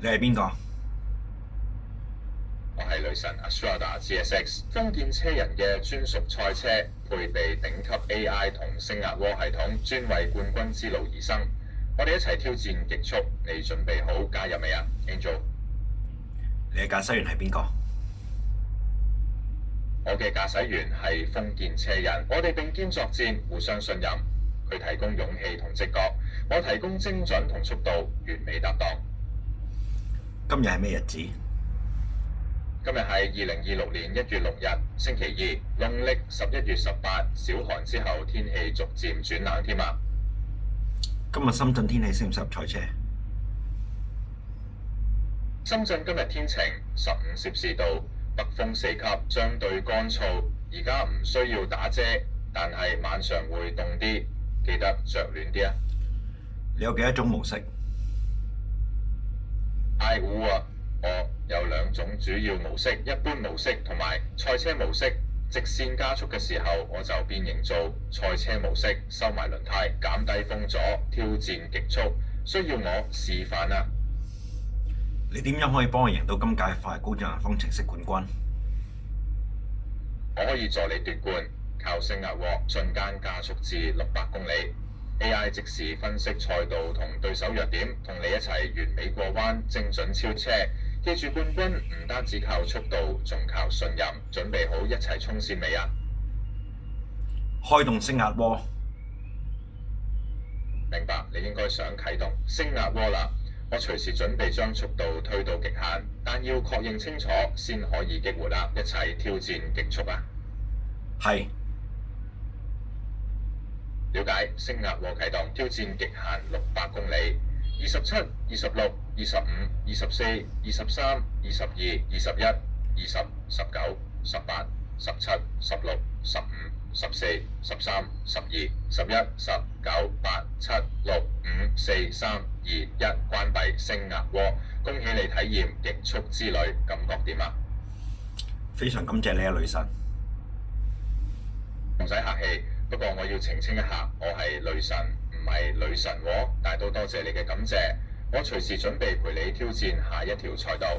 你係邊個？我係雷神 Astrada GSX 豐儉車人嘅專屬賽車，配備頂級 AI 同升壓渦系統，專為冠軍之路而生。我哋一齊挑戰極速，你準備好加入未啊 ，Angel？你嘅駕駛員係邊個？我嘅駕駛員係豐儉車人，我哋並肩作戰，互相信任。佢提供勇氣同直覺，我提供精準同速度，完美搭檔。今日係咩日子？今日係2026年1月6日，星期二，農曆11月18，小寒之後天氣逐漸轉冷添啊！今日深圳天氣適唔適合賽車？深圳今日天晴，15攝氏度，北風4級，相對乾燥。而家唔需要打遮，但係晚上會凍啲，記得着暖啲啊！你有幾多種模式？I5啊，我有2種主要模式，一般模式同埋賽車模式。直線加速嘅時候，我就變形做賽車模式，收埋輪胎，減低風阻，挑戰極速。需要我示範啊！你點樣可以幫我贏到今屆快高智能方程式冠軍？我可以助你奪冠，靠升壓鍋瞬間加速至600公里。AI 即時分析賽道同對手弱點，同你一齊完美過彎，精準超車。記住，冠軍唔單止靠速度，仲靠信任。準備好一齊衝線未啊？開動升壓鍋。明白，你應該想啟動升壓鍋啦。我隨時準備將速度推到極限，但要確認清楚先可以激活啦。一齊挑戰極速啊！係。了解，升壓鍋啟動，挑戰極限600公里。27、26、25、24、23、22、21、20、19、18、17、16、15、14、13、12、11、10、9、8、7、6、5、4、3、2、1，關閉升壓鍋。恭喜你體驗極速之旅，感覺點啊？非常感謝你啊，雷神。唔使客氣，不過我要澄清一下，我係雷神，唔係女神喎。但都多謝你嘅感謝，我隨時準備陪你挑戰下一條賽道。